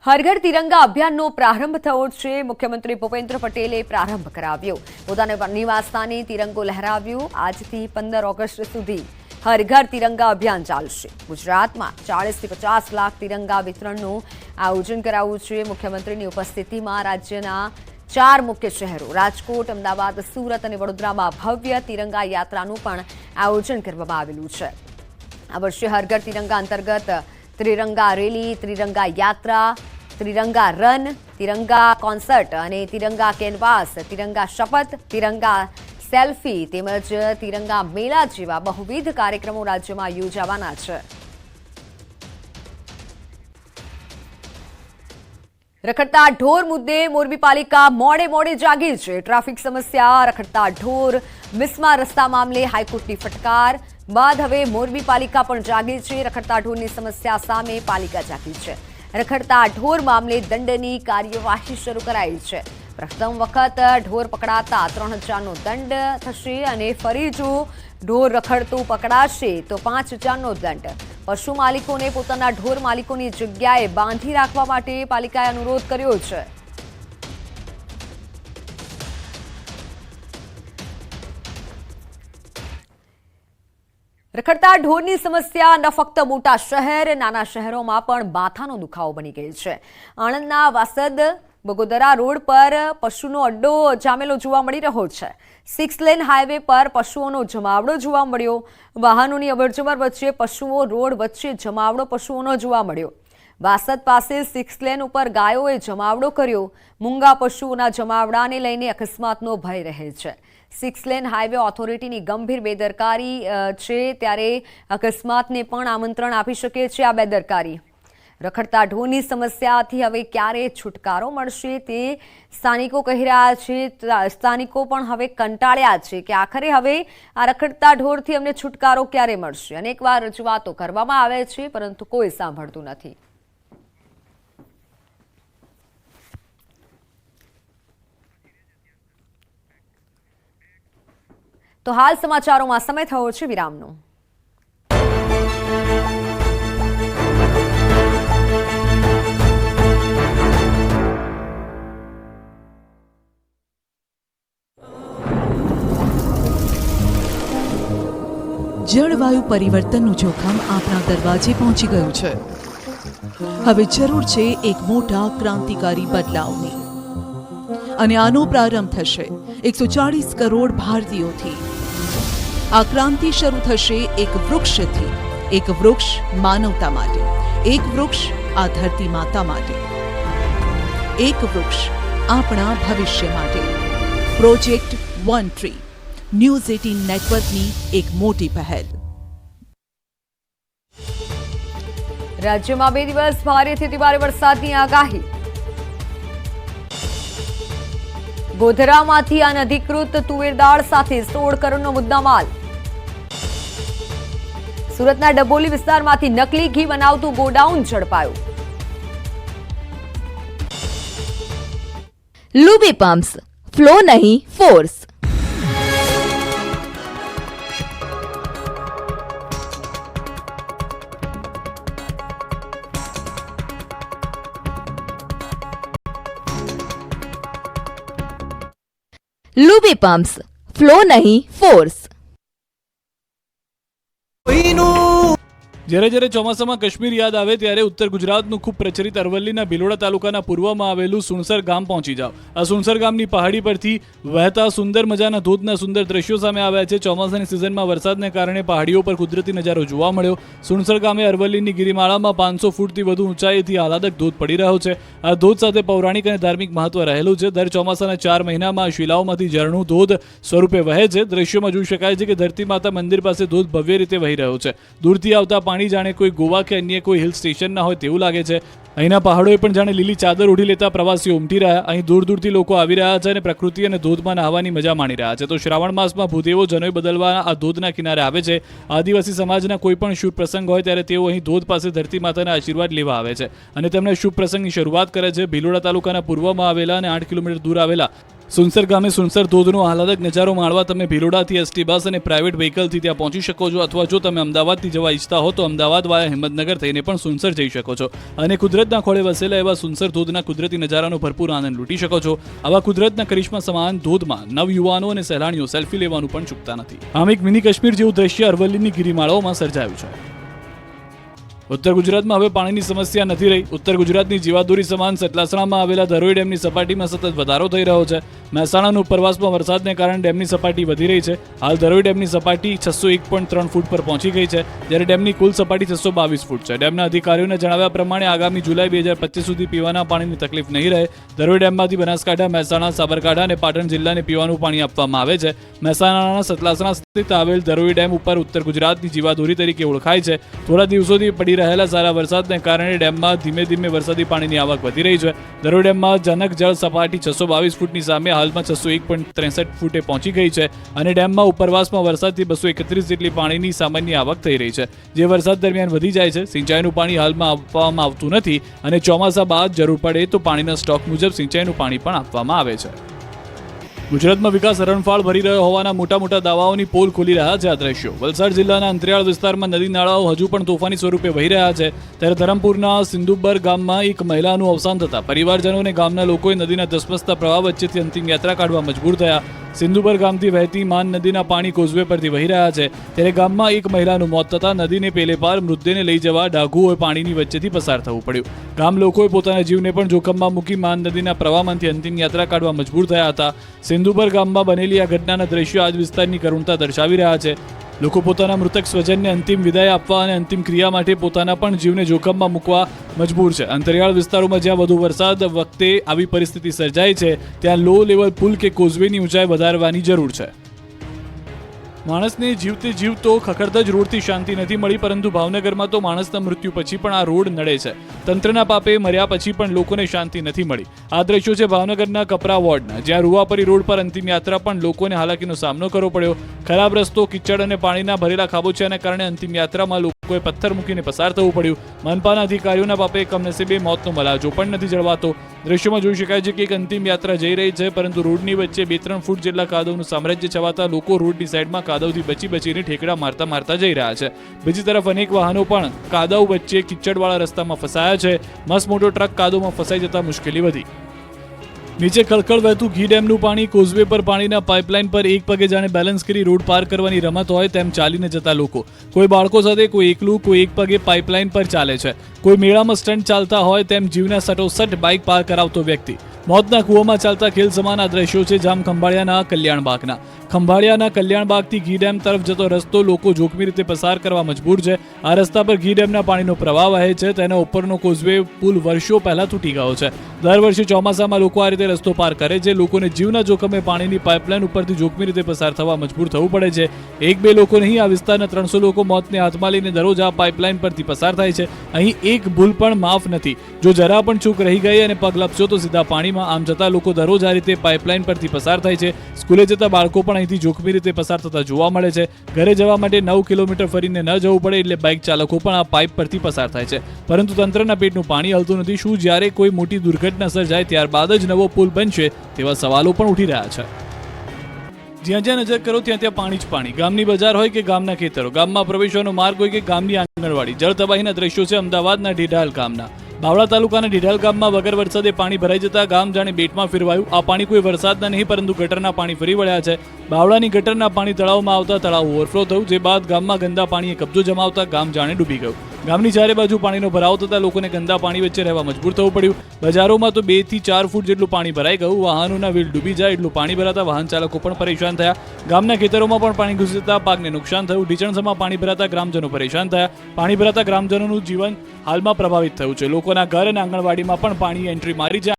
હર ઘર તિરંગા અભિયાનનો પ્રારંભ થયો છે। મુખ્યમંત્રી ભૂપેન્દ્ર પટેલે પ્રારંભ કરાવ્યો। પોતાના નિવાસસ્થાને તિરંગો લહેરાવ્યો। આજથી 15 ઓગસ્ટ સુધી હર ઘર તિરંગા અભિયાન ચાલશે। ગુજરાતમાં 40 થી 50 લાખ તિરંગા વિતરણનું આયોજન કરાયું છે। મુખ્યમંત્રીની ઉપસ્થિતિમાં રાજ્યના 4 મુખ્ય શહેરો રાજકોટ, અમદાવાદ, સુરત અને વડોદરામાં ભવ્ય તિરંગા યાત્રાનું પણ આયોજન કરવામાં આવેલું છે। આ વર્ષે હર ઘર તિરંગા અંતર્ગત ત્રિરંગા રેલી, ત્રિરંગા યાત્રા, ત્રિરંગા રન, તિરંગા કોન્સર્ટ અને તિરંગા કેનવાસ, તિરંગા શપથ, તિરંગા સેલ્ફી તેમજ તિરંગા મેળા જેવા બહુવિધ કાર્યક્રમો રાજ્યમાં યોજાવાના છે। રખડતા ઢોર મુદ્દે મોરબી પાલિકા મોડે જાગી છે। ટ્રાફિક સમસ્યા, રખડતા ઢોર, મિસમાં રસ્તા મામલે હાઈકોર્ટની ફટકાર બાદ હવે મોરબી પાલિકા પણ જાગી છે। રખડતા ઢોરની સમસ્યા સામે પાલિકા જાગી છે। રખડતા ઢોર મામલે દંડની કાર્યવાહી શરૂ કરાઈ છે। પ્રથમ વખત ઢોર પકડાતા 3000નો દંડ થશે અને ફરી જો ઢોર રખડતું પકડાશે તો 5000નો દંડ। પશુ માલિકોને પોતાના ઢોર માલિકોની જગ્યાએ બાંધી રાખવા માટે પાલિકાએ અનુરોધ કર્યો છે। રખડતા ઢોરની સમસ્યા ન ફક્ત મોટા શહેર, નાના શહેરોમાં પણ માથાનો દુખાવો બની ગઈ છે। આણંદના વાસદ બગોદરા રોડ પર પશુનો અડ્ડો જામેલો જોવા મળી રહ્યો છે। 6 લેન હાઈવે પર પશુઓનો જમાવડો જોવા મળ્યો। વાહનોની અવરજવર વચ્ચે પશુઓ રોડ વચ્ચે જમાવડો પશુઓનો જોવા મળ્યો। વાસદ પાસે 6 લેન ઉપર ગાયોએ જમાવડો કર્યો। મૂંગા પશુઓના જમાવડાને લઈને અકસ્માતનો ભય રહે છે। 6 લેન હાઈવે ઓથોરિટીની ગંભીર બેદરકારી છે, ત્યારે અકસ્માતને પણ આમંત્રણ આપી શકે છે આ બેદરકારી। રખડતા ઢોરની સમસ્યાથી હવે ક્યારે છુટકારો મળશે તે સ્થાનિકો કહી રહ્યા છે। સ્થાનિકો પણ હવે કંટાળ્યા છે કે આખરે હવે આ રખડતા ઢોરથી અમને છુટકારો ક્યારે મળશે। અનેકવાર રજૂઆતો કરવામાં આવે છે પરંતુ કોઈ સાંભળતું નથી। તો હાલ સમાચારોમાં સમય થયો છે વિરામનો। જળવાયુ પરિવર્તનનું જોખમ આપણા દરવાજે પહોંચી ગયું છે। હવે જરૂર છે એક મોટા ક્રાંતિકારી બદલાવની અને આનો પ્રારંભ થશે 140 કરોડ ભારતીયોથી। આ ક્રાંતિ શરૂ થશે એક વૃક્ષથી। એક વૃક્ષ માનવતા માટે, એક વૃક્ષ આ ધરતી માતા માટે, એક વૃક્ષ આપણા ભવિષ્ય માટે। પ્રોજેક્ટ વન ટ્રી, ન્યૂઝ 18 નેટવર્કની એક મોટી પહેલ। રાજ્યમાં 2 દિવસ ભારેથી અતિ ભારે વરસાદની આગાહી। ગોધરામાંથી અનધિકૃત તુવેર દાળ સાથે 16 કરોડનો મુદ્દામાલ। સુરતના ડબોલી વિસ્તારમાંથી નકલી ઘી બનાવતું ગોડાઉન ઝડપાયું। લૂબી પમ્પ્સ, ફ્લો નહીં ફોર્સ। લૂબી પમ્પ્સ, ફ્લો નહીં ફોર્સ। જ્યારે જ્યારે ચોમાસામાં કાશ્મીર યાદ આવે ત્યારે ઉત્તર ગુજરાતનું ખૂબ પ્રચલિત અરવલ્લીના ભિલોડા તાલુકાના પૂર્વમાં આવેલું સુણસર ગામ પહોંચી જાઓ। આ સુણસર ગામની પહાડી પરથી વહેતા સુંદર મજાના ધોધના સુંદર દ્રશ્યો સામે આવ્યા છે। ચોમાસાની સિઝનમાં વરસાદને કારણે પહાડીઓ પર કુદરતી નજારો જોવા મળ્યો। સુણસર ગામે અરવલ્લીની ગિરિમાળામાં 500 ફૂટથી વધુ ઊંચાઈથી આહલાદક ધોધ પડી રહ્યો છે। આ ધોધ સાથે પૌરાણિક અને ધાર્મિક મહત્વ રહેલું છે। દર ચોમાસાના 4 મહિનામાં શિલાઓમાંથી ઝરણું ધોધ સ્વરૂપે વહે છે। દ્રશ્યોમાં જોઈ શકાય છે કે ધરતી માતા મંદિર પાસે ધોધ ભવ્ય રીતે વહી રહ્યો છે। દૂરથી આવતા પાણી જાણે કોઈ ગોવા કે અન્ય કોઈ હિલ સ્ટેશનના હોય તેવું લાગે છે। અહીંના પહાડોએ પણ જાણે લીલી ચાદર ઓઢી લેતા પ્રવાસીઓ ઉમટી રહ્યા। અહીં દૂર દૂરથી લોકો આવી રહ્યા છે અને પ્રકૃતિ અને ધોધમાં નહાવાની મજા માણી રહ્યા છે। તો શ્રાવણ માસમાં ભૂદેવો જનોઈ બદલવા આ ધોધના કિનારે આવે છે। આદિવાસી સમાજના કોઈ પણ શુભ પ્રસંગ હોય ત્યારે તેઓ અહીં ધોધ પાસે ધરતી માતાના આશીર્વાદ લેવા આવે છે અને તેમના શુભ પ્રસંગની શરૂઆત કરે છે। ભિલોડા તાલુકાના પૂર્વમાં આવેલા અને 8 કિલોમીટર દૂર આવેલા સુનસર ગામે સુનસર ધોધનો આહલાદક નજારો માણવા તમે ભિલોડાથી એસટી બસ અને પ્રાઇવેટ વ્હીકલથી ત્યાં પહોંચી શકો છો, અથવા જો તમે અમદાવાદથી જવા ઈચ્છતા હો તો અમદાવાદ વાયા હિંમતનગર થઈને પણ સુનસર જઈ શકો છો અને કુદરતના ખોળે વસેલા એવા સુનસર ધોધના કુદરતી નજારાનો ભરપૂર આનંદ લૂંટી શકો છો. આવા કુદરતના કરિશ્મા સમાન ધોધમાં નવયુવાનો અને સહેલાણીઓ સેલ્ફી લેવાનું પણ ચૂકતા નથી. આમ એક મિની કાશ્મીર જેવું દ્રશ્ય અરવલ્લીની ગિરિમાળાઓમાં સર્જાયું છે. ઉત્તર ગુજરાતમાં હવે પાણીની સમસ્યા નથી રહી. ઉત્તર ગુજરાતની જીવાદોરી સમાન સતલાસણામાં આવેલા ધરોઈ ડેમની સપાટીમાં સતત વધારો થઈ રહ્યો છે. મહેસાણાના ઉપરવાસમાં વરસાદને કારણે ડેમની સપાટી વધી રહી છે. હાલ ધરોઈ ડેમની સપાટી 601.3 ફૂટ પર પહોંચી ગઈ છે, જ્યારે ડેમની કુલ સપાટી 622 ફૂટ છે. ડેમના અધિકારીઓના જણાવ્યા પ્રમાણે આગામી જુલાઈ 2025 સુધી પીવાના પાણીની તકલીફ નહીં રહે. ધરોઈ ડેમમાંથી બનાસકાંઠા, મહેસાણા, સાબરકાંઠા અને પાટણ જિલ્લાને પીવાનું પાણી આપવામાં આવે છે. મહેસાણાના સતલાસણા સ્થિત આવેલ ધરોઈ ડેમ ઉપર ઉત્તર ગુજરાતની જીવાદોરી તરીકે ઓળખાય છે. થોડા દિવસોથી પડી રહેલા સારા વરસાદને કારણે ડેમમાં ધીમે ધીમે વરસાદી પાણીની આવક વધી રહી છે. ધરોઈ ડેમમાં જનક જળ સપાટી 622 ફૂટની સામે હાલમાં 601.63 ફૂટે પહોંચી ગઈ છે અને ડેમમાં ઉપરવાસમાં વરસાદથી 231 જેટલી પાણીની સામાન્ય આવક થઈ રહી છે, જે વરસાદ દરમિયાન વધી જાય છે. સિંચાઈનું પાણી હાલમાં આપવામાં આવતું નથી અને ચોમાસા બાદ જરૂર પડે તો પાણીના સ્ટોક મુજબ સિંચાઈનું પાણી પણ આપવામાં આવે છે. ગુજરાતમાં વિકાસ હરણફાળ ભરી રહ્યો હોવાના મોટા મોટા દાવાઓની પોલ ખોલી રહ્યા છે આ દ્રશ્યો. વલસાડ જિલ્લાના અંતરિયાળ વિસ્તારમાં નદી નાળાઓ હજુ પણ તોફાની સ્વરૂપે વહી રહ્યા છે, ત્યારે ધરમપુરના સિંધુબર ગામમાં એક મહિલાનું અવસાન થતા પરિવારજનો અને ગામના લોકોએ નદીના ધસમસતા પ્રવાહ વચ્ચેથી અંતિમ યાત્રા કાઢવા મજબૂર થયા. સિંધુબર ગામથી વહેતી માન નદીના પાણી કોઝવે પરથી વહી રહ્યા છે, ત્યારે ગામમાં એક મહિલાનું મોત થતાં નદીને પેલે પાર મૃતદેહને લઈ જવા ડાઘુઓએ પાણીની વચ્ચેથી પસાર થવું પડ્યું. ગામ લોકોએ પોતાના જીવને પણ જોખમમાં મૂકી માન નદીના પ્રવાહમાંથી અંતિમ યાત્રા કાઢવા મજબૂર થયા હતા. સિંધુબર ગામમાં બનેલી આ ઘટનાના દ્રશ્યો આજ વિસ્તારની કરુણતા દર્શાવી રહ્યા છે. લોકો પોતાના મૃતક સ્વજનને અંતિમ વિદાય આપવા અને અંતિમ ક્રિયા માટે પોતાના પણ જીવને જોખમમાં મૂકવા મજબૂર છે. અંતરિયાળ વિસ્તારોમાં જ્યાં વધુ વરસાદ વખતે આવી પરિસ્થિતિ સર્જાય છે, ત્યાં લો લેવલ પુલ કે કોઝવેની ઊંચાઈ વધારવાની જરૂર છે. માણસને જીવતે જીવતો ખખડધજ રોડથી શાંતિ નથી મળી, પરંતુ ભાવનગરમાં તો માણસના મૃત્યુ પછી પણ આ રોડ નડે છે. તંત્રના પાપે મર્યા પછી પણ લોકોને શાંતિ નથી મળી. આ દ્રશ્યો છે ભાવનગરના કપરા વોર્ડના, જ્યાં રૂવાપરી રોડ પર અંતિમ યાત્રા પણ લોકોને હાલાકીનો સામનો કરવો પડ્યો. ખરાબ રસ્તો, કિચડ અને પાણીના ભરેલા ખાબોચિયાના કારણે અંતિમ યાત્રામાં લોકોએ પથ્થર મૂકીને પસાર થવું પડ્યું. મનપાના અધિકારીઓના પાપે કમનસીબે મોતનો મલાજો પણ નથી જળવાતો. દ્રશ્યોમાં જોઈ શકાય છે કે એક અંતિમ યાત્રા જઈ રહી છે, પરંતુ રોડની વચ્ચે 2-3 ફૂટ જેટલા કાદવનું સામ્રાજ્ય છવાતા લોકો રોડની સાઈડમાં કાદવથી બચીને ઠેકડા મારતા જઈ રહ્યા છે. બીજી તરફ અનેક વાહનો પણ કાદવ વચ્ચે કિચડવાળા રસ્તામાં ફસાયા છે. મસ્ત મોટો ટ્રક કાદવમાં ફસાઈ જતા મુશ્કેલી વધી. નીચે કળકળ વહેતું ઘી ડેમનું પાણી, કોઝવે પર પાણીના પાઇપલાઇન પર એક પગે જાણે બેલેન્સ કરી રોડ પાર કરવાની રમત હોય તેમ ચાલીને જતા લોકો. કોઈ બાળકો સાથે, કોઈ એકલું, કોઈ એક પગે પાઇપલાઇન પર ચાલે છે. કોઈ મેળામાં સ્ટન્ટ ચાલતા હોય તેમ જીવના સટોસટ બાઇક પાર કરાવતો વ્યક્તિ. મોતના કૂવામાં ચાલતા ખેલ સમાન આ દ્રશ્યો છે જામ ખંભાળિયાના કલ્યાણબાગના. ખંભાળિયાના કલ્યાણબાગથી ઘી ડેમ તરફ જતો રસ્તો લોકો જોખમી રીતે પસાર કરવા મજબૂર છે. આ રસ્તા પર ઘી ડેમના પાણીનો પ્રવાહ વહે છે. તેના ઉપરનો કોઝવે પુલ વર્ષો પહેલા તૂટી ગયો છે. દર વર્ષે ચોમાસામાં લોકો આ રીતે રસ્તો પાર કરે છે. લોકોને જીવના જોખમે પાણીની પાઇપલાઇન ઉપરથી જોખમી રીતે પસાર થવા મજબૂર થવું પડે છે. 1-2 લોકો નહીં, આ વિસ્તારના 300 લોકો મોતને હાથમાં લઈને દરરોજ આ પાઇપલાઇન પરથી પસાર થાય છે. અહીં એક ભૂલ પણ માફ નથી. જો જરા પણ ચૂક રહી ગઈ અને પગ લપસ્યો તો સીધા પાણીમાં. આમ છતાં લોકો દરરોજ આ રીતે પાઇપલાઇન પરથી પસાર થાય છે. સ્કૂલે જતા બાળકો પણ અહીંથી જોખમી રીતે પસાર થતા જોવા મળે છે. ઘરે જવા માટે 9 કિલોમીટર ફરીને ન જવું પડે એટલે બાઇક ચાલકો પણ આ પાઇપ પરથી પસાર થાય છે. પરંતુ તંત્રના પેટનું પાણી હલતું નથી. શું જ્યારે કોઈ મોટી દુર્ઘટના સર્જાય ત્યારબાદ જ નવો પુલ બનશે, તેવા સવાલો પણ ઉઠી રહ્યા છે. જ્યાં જ્યાં નજર કરો ત્યાં ત્યાં પાણી જ પાણી. ગામની બજાર હોય કે ગામના ખેતરો, ગામમાં પ્રવેશવાનો માર્ગ હોય કે ગામની આંગણવાડી, જળ તબાહીના દ્રશ્યો છે અમદાવાદના ઢેઢાલ ગામના. બાવળા તાલુકાના ઢેઢાલ ગામમાં વગર વરસાદે પાણી ભરાઈ જતા ગામ જાણે બેટમાં ફેરવાયું. આ પાણી કોઈ વરસાદના નહીં પરંતુ ગટરના પાણી ફરી વળ્યા છે. બાવળાની ગટરના પાણી તળાવમાં આવતા તળાવ ઓવરફ્લો થયું, જે બાદ ગામમાં ગંદા પાણીએ કબજો જમાવતા ગામ જાણે ડૂબી ગયું. ગામની ચારે બાજુ પાણીનો ભરાવ થતા લોકોને ગંદા પાણી વચ્ચે રહેવા મજબૂર થવું પડ્યું. બજારોમાં તો 2 થી 4 ફૂટ જેટલું પાણી ભરાઈ ગયું. વાહનોના વ્હીલ ડૂબી જાય એટલું પાણી ભરાતા વાહન ચાલકો પણ પરેશાન થયા. ગામના ખેતરોમાં પણ પાણી ઘૂસી જતા પાકને નુકસાન થયું. ઢીચણસમાં પાણી ભરાતા ગ્રામજનો પરેશાન થયા. પાણી ભરાતા ગ્રામજનોનું જીવન હાલમાં પ્રભાવિત થયું છે. લોકોના ઘર અને આંગણવાડીમાં પણ પાણી એન્ટ્રી મારી છે.